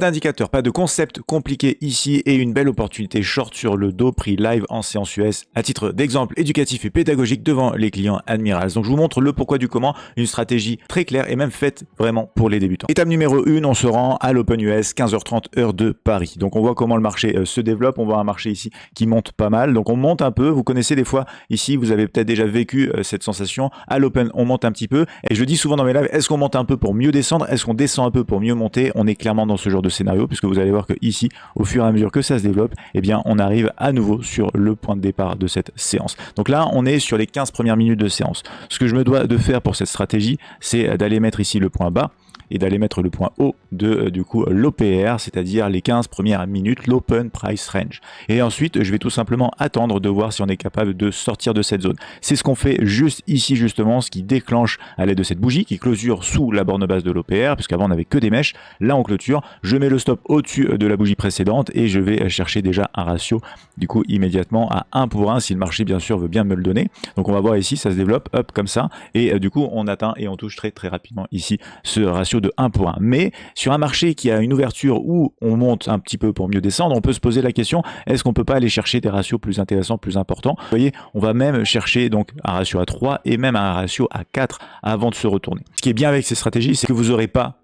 D'indicateur, pas de concept compliqué ici et une belle opportunité short sur le dos pris live en séance US à titre d'exemple éducatif et pédagogique devant les clients Admirals. Donc je vous montre le pourquoi du comment, une stratégie très claire et même faite vraiment pour les débutants. Étape numéro 1, on se rend à l'Open US, 15h30 heure de Paris. Donc on voit comment le marché se développe, on voit un marché ici qui monte pas mal. Donc on monte un peu, vous connaissez des fois ici, vous avez peut-être déjà vécu cette sensation. À l'Open, on monte un petit peu et je dis souvent dans mes lives, est-ce qu'on monte un peu pour mieux descendre? Est-ce qu'on descend un peu pour mieux monter? On est clairement dans ce genre de scénario, puisque vous allez voir que ici, au fur et à mesure que ça se développe, eh bien, on arrive à nouveau sur le point de départ de cette séance. Donc là, on est sur les 15 premières minutes de séance. Ce que je me dois de faire pour cette stratégie, c'est d'aller mettre ici le point bas et d'aller mettre le point haut de du coup l'OPR, c'est-à-dire les 15 premières minutes, l'Open Price Range. Et ensuite, je vais tout simplement attendre de voir si on est capable de sortir de cette zone. C'est ce qu'on fait juste ici justement, ce qui déclenche à l'aide de cette bougie qui clôture sous la borne basse de l'OPR, puisqu'avant on n'avait que des mèches. Là on clôture, je mets le stop au-dessus de la bougie précédente et je vais chercher déjà un ratio du coup immédiatement à 1 pour 1 si le marché bien sûr veut bien me le donner. Donc on va voir ici, ça se développe, hop, comme ça, et du coup on atteint et on touche très très rapidement ici ce ratio de 1 pour 1. Mais sur un marché qui a une ouverture où on monte un petit peu pour mieux descendre, on peut se poser la question, est-ce qu'on peut pas aller chercher des ratios plus intéressants, plus importants? Vous voyez, on va même chercher donc un ratio à 3 et même un ratio à 4 avant de se retourner. Ce qui est bien avec ces stratégies, c'est que vous n'aurez pas